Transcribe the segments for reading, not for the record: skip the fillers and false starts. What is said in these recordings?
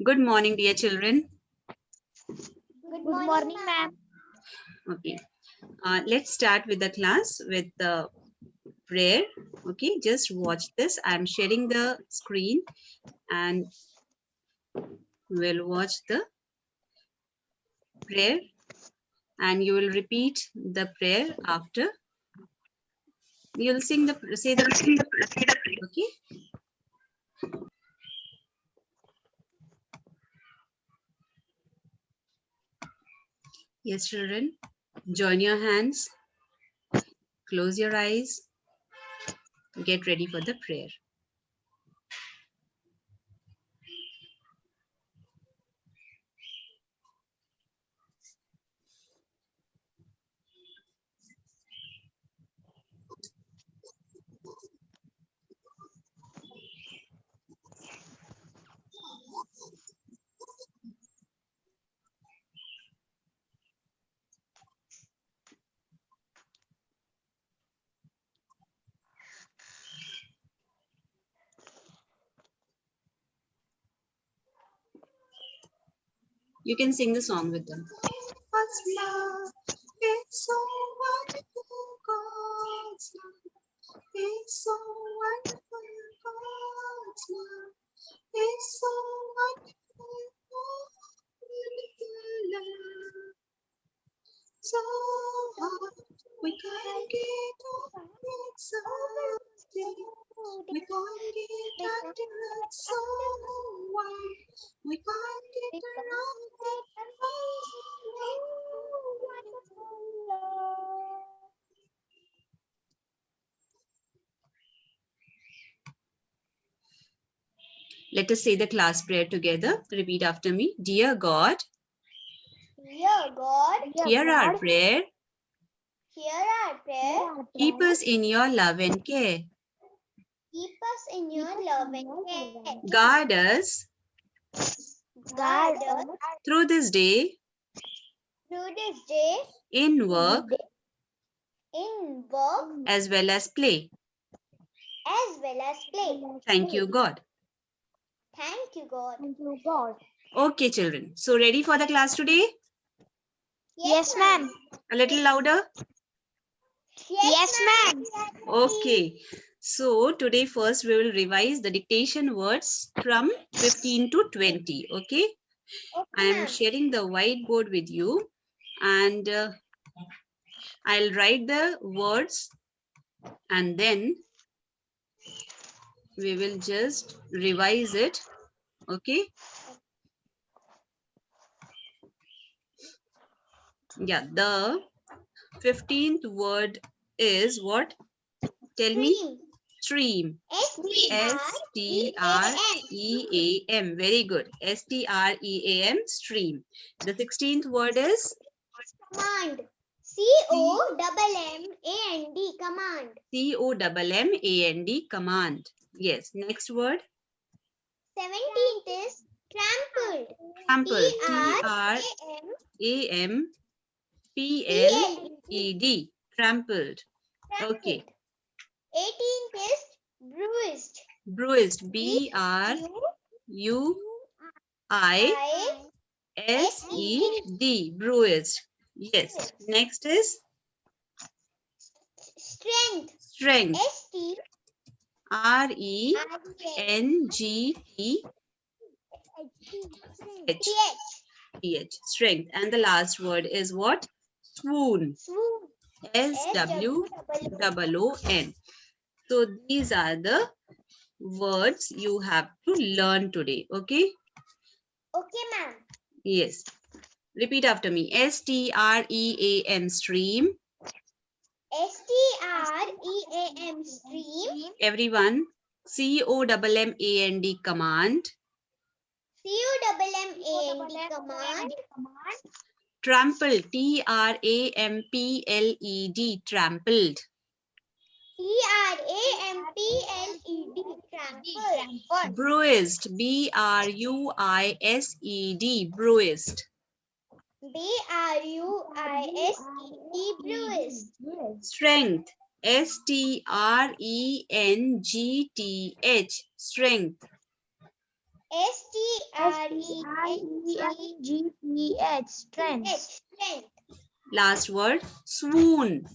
Good morning, dear children. Good morning, ma'am. Okay, let's start with the class with the prayer. Okay, just watch this. I'm sharing the screen and we'll watch the prayer and you will repeat the prayer after. You'll say the prayer. Okay. Yes, children. Join your hands. Close your eyes. Get ready for the prayer. You can sing the song with them. God's love is so wonderful. God's love is so wonderful. God's love is so wonderful. Wonderful love. So hard we can't get over it. So deep we can't get under it. So wide we can't get around it. Let us say the class prayer together. Repeat after me. Dear God, Dear God, hear our prayer. hear our prayer. Keep us in your love and care. Keep us in your love and care. Guard us Guard us through this day through this day in work in work as well as play. as well as play. Thank you, God. Thank you, God. Okay, children. So, ready for the class today? Yes, ma'am. A little louder? Yes, ma'am. Okay. So, today first we will revise the dictation words from 15 to 20. Okay. I am sharing the whiteboard with you and I'll write the words and then we will just revise it. Okay. Yeah, the 15th word is what? Tell me. Stream. S-T-R-E-A-M. Very good. S-T-R-E-A-M. Stream. The 16th word is? Command. C-O-M-M-A-N-D. Command. C-O-M-M-A-N-D. Command. Yes. Next word? 17th is trampled. Trampled. T-R-A-M. T-R-A-M-P-L-E-D. Trampled. Okay. 18th is bruised. Bruised. B-R-U-I-S-E-D. Bruised. Yes. Next is? Strength. Strength. S-T. R-E-N-G-T-H. Strength. And the last word is what? Swoon. Swoon. S-W-O-O-N. So these are the words you have to learn today. Okay? Okay, ma'am. Yes. Repeat after me. S-T-R-E-A-M. Stream. S-T-R-E-A-M. Stream. Everyone. C-O-M-M-A-N-D. Command. C-O-M-M-A-N-D. Command. Trampled. T-R-A-M-P-L-E-D. Trampled. T-R-A-M-P-L-E-D. Trampled. Bruised. B-R-U-I-S-E-D. Bruised. B-R-U-I-S-E-D. Bruised. Strength. S-T-R-E-N-G-T-H. Strength. Strength. Strength. Last word, swoon.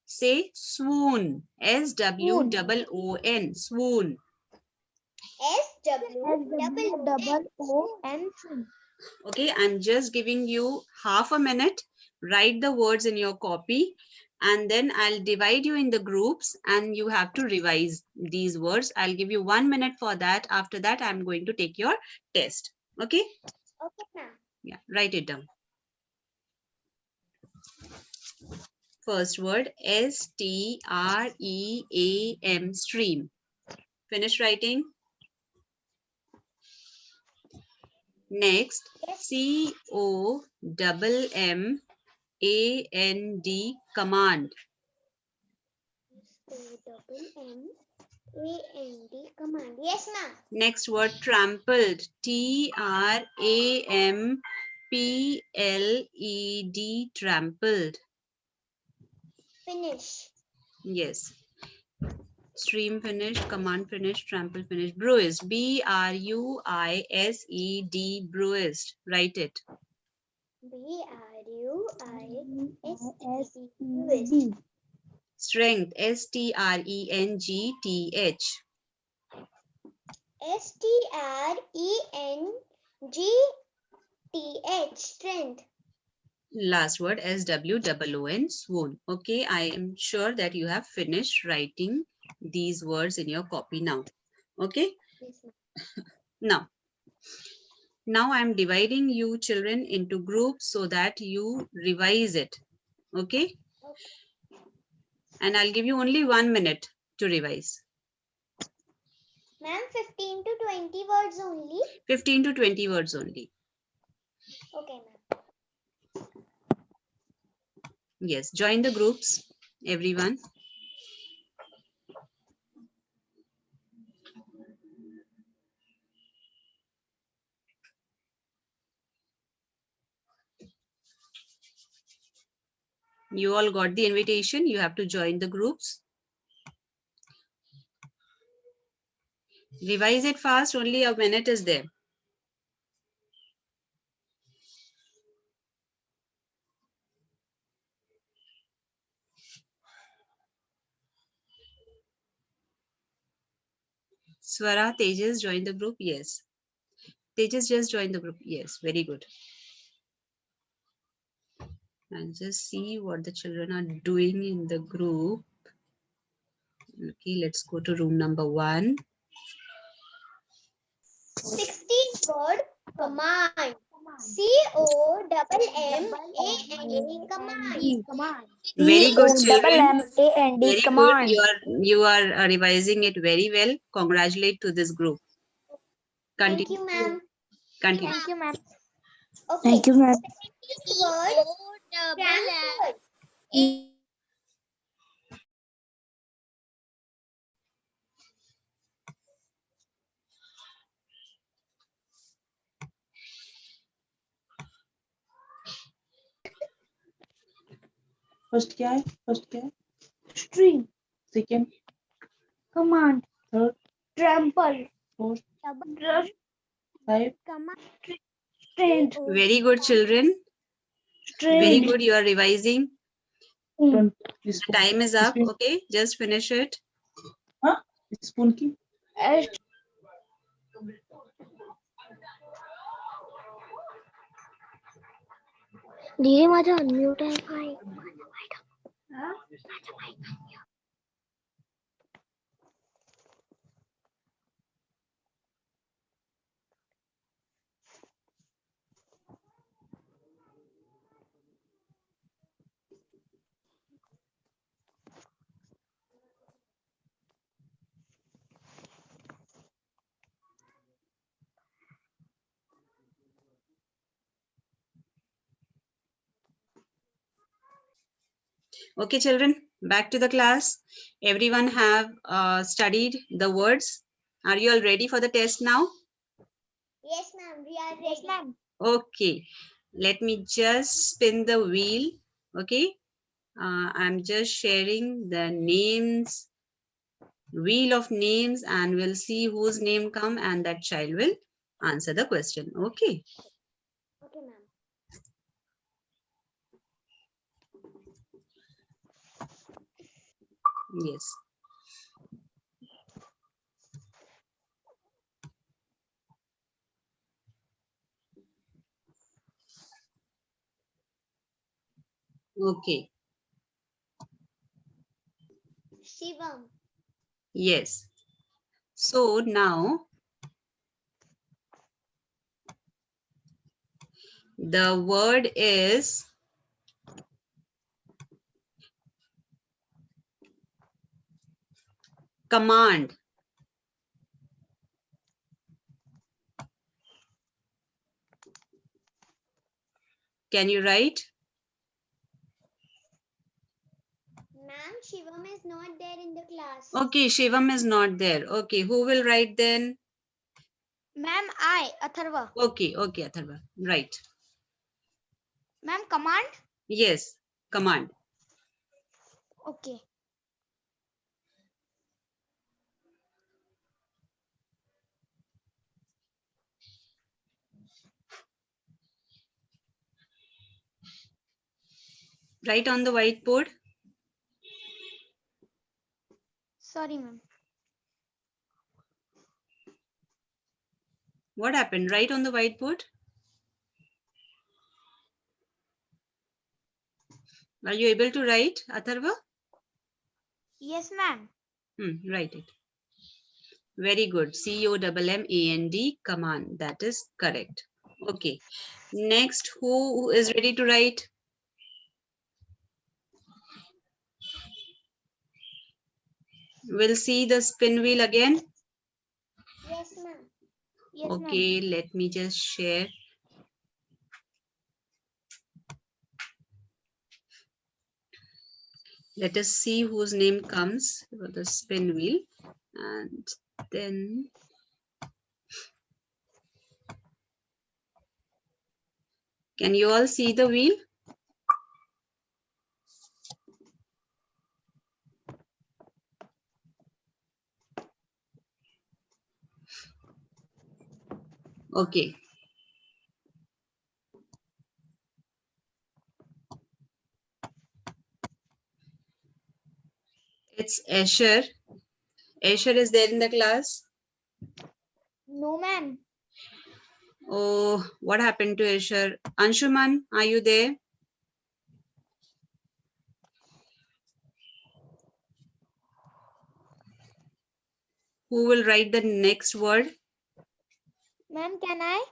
Say swoon. SWOON. Swoon. SWOON. Okay, I'm just giving you half a minute. Write the words in your copy and then I'll divide you in the groups and you have to revise these words. I'll give you 1 minute for that. After that, I'm going to take your test. Okay? Okay, ma'am. Yeah, write it down. First word, STREAM, stream. Finish writing. Next, COMMAND, command. COMMAND, command. Yes, ma'am. Next word, trampled. TRAMPLED, trampled. Finish. Yes. Stream finished, command finished, trample finished. Bruised. BRUISED, bruised. Write it. BRUISED. Strength. STRENGTH. STRENGTH. Strength. Last word, SWOON, swoon. Okay, I am sure that you have finished writing these words in your copy now. Okay, Yes, ma'am. now I'm dividing you children into groups so that you revise it. Okay, and I'll give you only 1 minute to revise. Ma'am, 15 to 20 words only. 15 to 20 words only. Okay, ma'am. Yes, join the groups, everyone. You all got the invitation. You have to join the groups. Revise it fast. Only a minute is there. Swara, Tejas, join the group. Yes. Tejas just joined the group. Yes, very good. And just see what the children are doing in the group. Okay, let's go to room number 1. 16th word, command. COMMAND, command. Very good, children. COMMAND, Very good. command. You are revising it very well. Congratulate to this group. Thank Continue. you, ma'am. Continue. Thank you, ma'am. Okay. Thank you, ma'am. 17th word, trample. First क्या है Stream, second command, third trample, fourth rush, five strength, Very good, children. Very strength, good. You are revising. The spoon time is up. Spoon. Okay, just finish it. हाँ spoon की S, दीदी माझा unmute आहे काय Okay, children, back to the class. Everyone have studied the words. Are you all ready for the test now? Yes, ma'am. We are ready. Yes, ma'am. Okay, let me just spin the wheel. Okay, I'm just sharing the names, wheel of names, and we'll see whose name come and that child will answer the question. Okay. Okay, ma'am. Yes. Okay. Shivam. Yes. So now the word is command. Can you write? Ma'am, Shivam is not there in the class. Okay, Shivam is not there. Okay, who will write then? Ma'am, Atharva. Okay, okay, Atharva. Right. Ma'am, command? Yes, command. Okay. Write on the whiteboard. Sorry, ma'am. What happened? Write on the whiteboard. Are you able to write, Atharva? Yes, ma'am. Write it. Very good. C-O-M-M-A-N-D, command. That is correct. Okay. Next, who is ready to write? We'll see the spin wheel again. Yes, ma'am. Yes, Okay, let me just share. Let us see whose name comes for the spin wheel. And then can you all see the wheel? Okay. It's Asher. Asher is there in the class? No, ma'am. Oh, what happened to Asher? Anshuman, are you there? Who will write the next word? Ma'am, can I?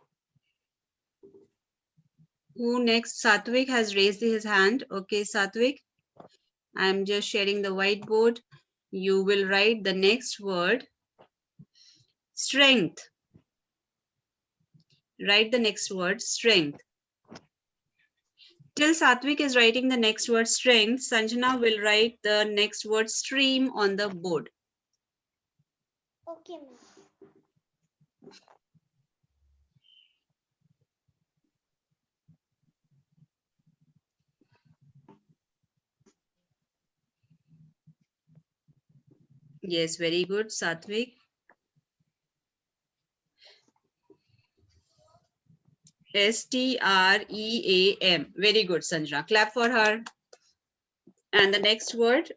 Who next? Satvik has raised his hand. Okay, Satvik. I'm just sharing the whiteboard. You will write the next word. Strength. Write the next word, strength. Till Satvik is writing the next word, strength, Sanjana will write the next word, stream, on the board. Okay, ma'am. Yes, very good, Satvik. S-T-R-E-A-M. Very good, Sanjana. Clap for her. And the next word,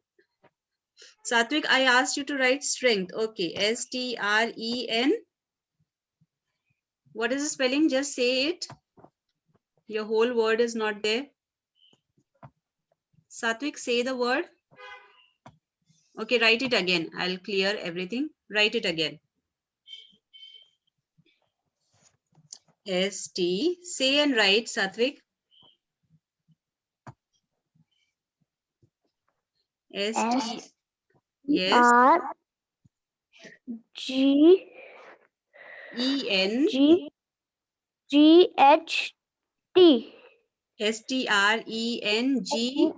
Satvik, I asked you to write strength. Okay, S-T-R-E-N. What is the spelling? Just say it. Your whole word is not there. Satvik, say the word. Okay, write it again. I'll clear everything. Write it again. S-T. Say and write, Satvik. S-T. Yes. R G E-N. G G H T S-T-R-E-N-G.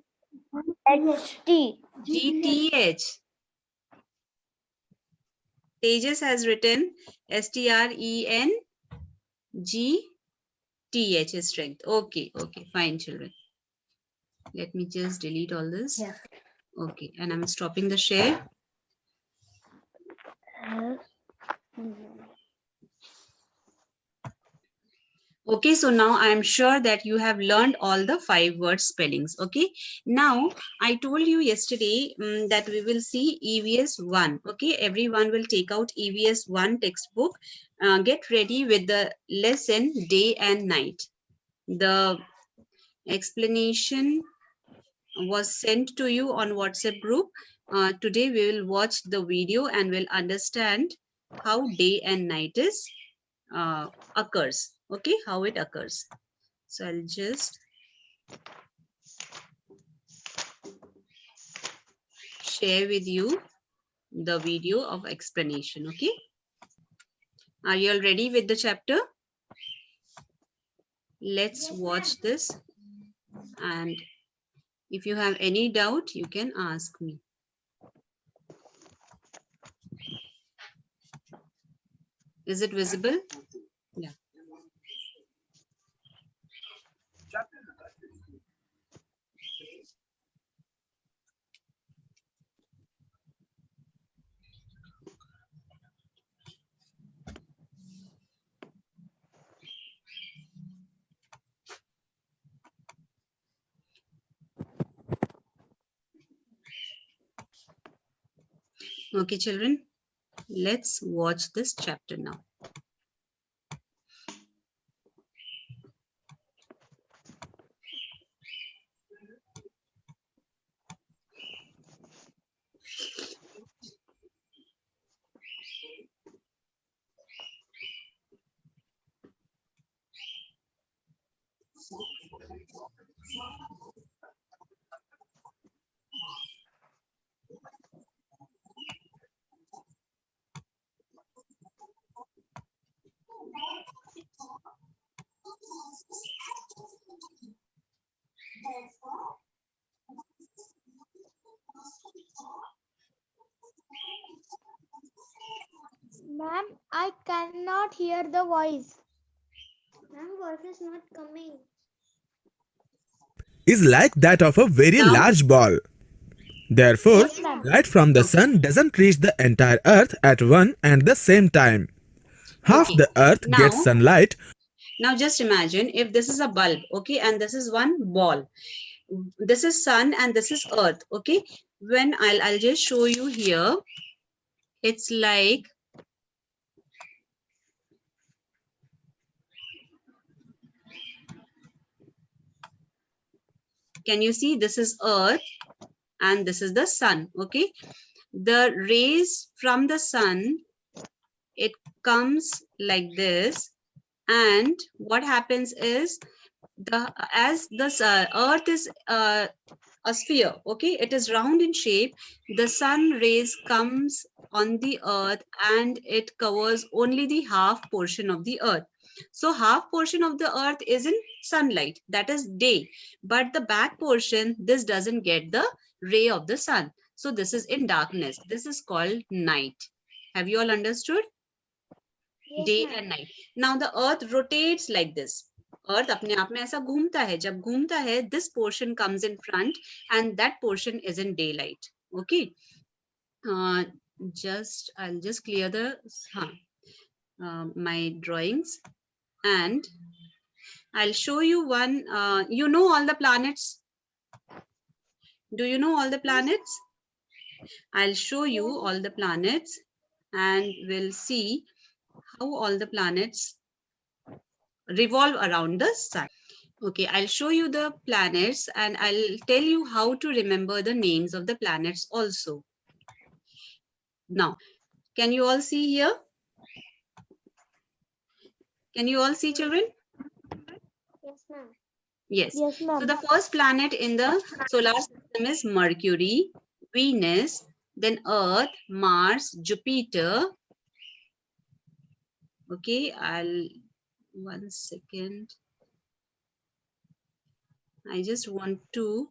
H T. G-T-H. Tejas has written S-T-R-E-N-G-T-H is strength. Okay, okay, fine, children. Let me just delete all this. Yes. Okay, and I'm stopping the share. Okay, so now I am sure that you have learned all the 5 word spellings. Okay, now I told you yesterday that we will see EVS 1. Okay, everyone will take out EVS 1 textbook. Get ready with the lesson day and night. The explanation was sent to you on WhatsApp group. Today we will watch the video and will understand how day and night is occurs. Okay, how it occurs. So I'll just share with you the video of explanation. Okay, are you all ready with the chapter? Let's watch this, and if you have any doubt you can ask me. Is it visible? Yeah. Okay, children, let's watch this chapter now. Ma'am, I cannot hear the voice. Ma'am, voice is not coming. Is like that of a very Now, large ball. Therefore, Yes, ma'am. light from the okay, sun doesn't reach the entire earth at one and the same time. Half okay. the earth gets Now, sunlight. now just imagine if this is a bulb, okay, and this is one ball. This is sun and this is earth, okay. When I'll just show you here. It's like, can you see, this is earth and this is the sun, okay. The rays from the sun, it comes like this, and what happens is, as the earth is a sphere, okay, it is round in shape. The sun rays comes on the earth and it covers only the half portion of the earth. So half portion of the earth is in sunlight, that is day, but the back portion, this doesn't get the ray of the sun, so this is in darkness. This is called night. Have you all understood? Yes, Day ma'am. and night. Now the earth rotates like this. अर्थ अपने आप में ऐसा घूमता है. जब घूमता है, this portion comes in front and that portion is in daylight. Okay. I'll just clear the my drawings, and I'll show you one. You know all the planets? Do you know all the planets? I'll show you all the planets and we'll see how all the planets revolve around the sun. Okay, I'll show you the planets and I'll tell you how to remember the names of the planets also. Now, can you all see here? Can you all see, children? Yes, ma'am. Yes. Yes, So ma'am. the first planet in the solar system is Mercury, Venus, then Earth, Mars, Jupiter. Okay, one second. I just want to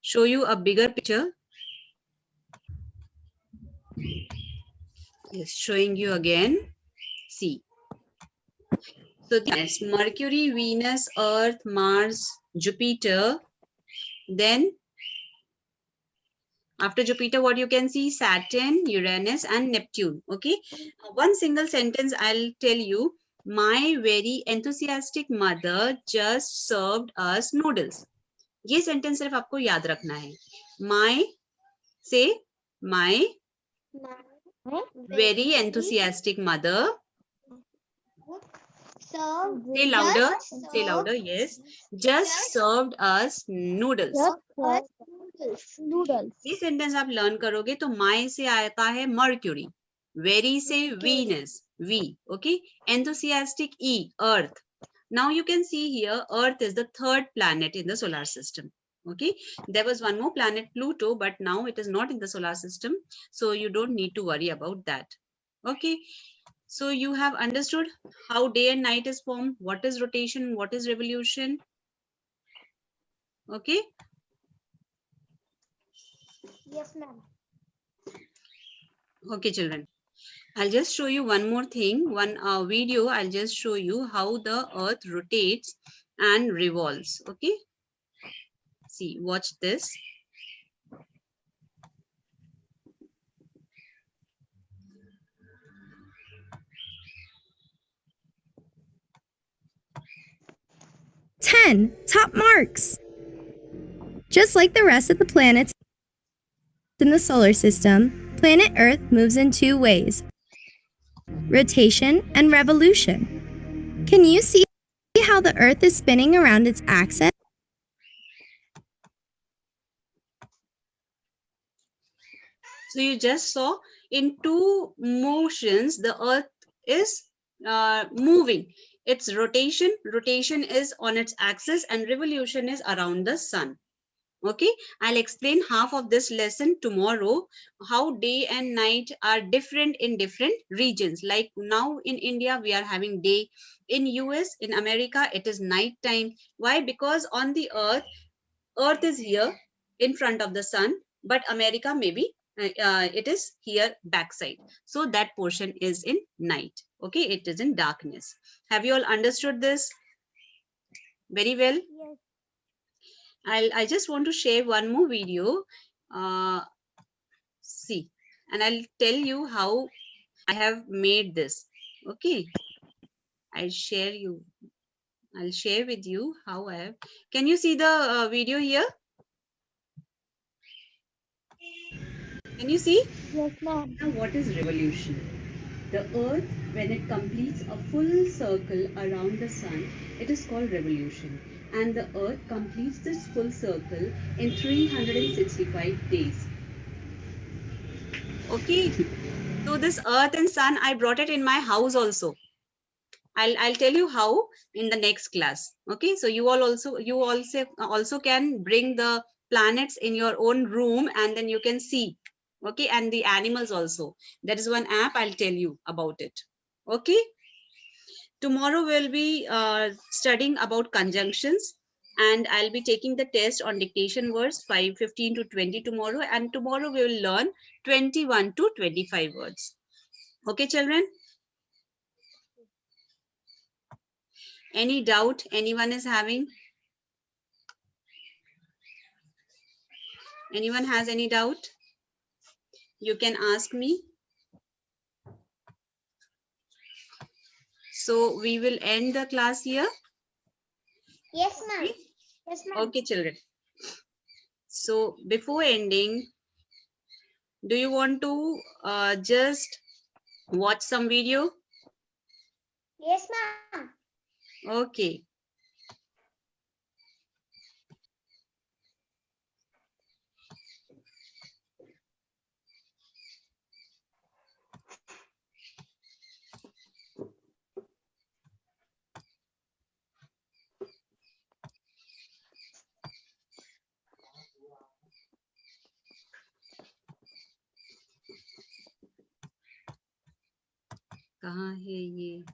show you a bigger picture. Yes, showing you again. See. So that's Mercury, Venus, Earth, Mars, Jupiter. Then After Jupiter, what you can see? Saturn, Uranus, and Neptune. Okay. One single sentence I'll tell you. My very enthusiastic mother just served us noodles. ये sentence सिर्फ आपको याद रखना है. My, say, my very enthusiastic mother. Say louder. Say louder. Yes. Just served us noodles. Noodles. ये sentence आप learn करोगे तो माई से आता है मर्क्यूरी, वेरी से Venus, V, okay, enthusiastic E, Earth. Now you can see here earth is the third planet in the solar system. Okay, there was one more planet Pluto, but now it is not in the solar system, so you don't need to worry about that. Okay, so you have understood how day and night is formed, what is rotation, what is revolution. Okay. Yes, ma'am. Okay, children. I'll just show you one more thing, one video. I'll just show you how the earth rotates and revolves. Okay. See, watch this. Top marks. Just like the rest of the planets in the solar system, planet Earth moves in two ways: rotation and revolution. Can you see how the Earth is spinning around its axis? So you just saw in two motions, the earth is moving. Its rotation is on its axis, and revolution is around the sun. Okay, I'll explain half of this lesson tomorrow, how day and night are different in different regions. Like now in India, we are having day. In US, in America, it is night time. Why? Because on the earth is here in front of the sun, but America maybe it is here backside. So that portion is in night. Okay, it is in darkness. Have you all understood this? Very well. Yes. I just want to share one more video. See, and I'll tell you how I have made this. Okay, I'll share with you how I have. Can you see the video here? Can you see? Yes, ma'am. Now, what is revolution? The earth, when it completes a full circle around the sun, it is called revolution. And the earth completes this full circle in 365 days. Okay. So this earth and sun, I brought it in my house also. I'll tell you how in the next class. Okay. So you also can bring the planets in your own room, and then you can see. Okay, and the animals also. There is one app, I'll tell you about it. Okay. Tomorrow we'll be studying about conjunctions, and I'll be taking the test on dictation words 5:15 to 20 tomorrow, and tomorrow we will learn 21 to 25 words. Okay, children? Any doubt anyone is having? Anyone has any doubt? You can ask me. So we will end the class here. Yes, ma'am. Yes, ma'am. Okay, children. So before ending, do you want to just watch some video? Yes, ma'am. Okay. कहाँ है ये?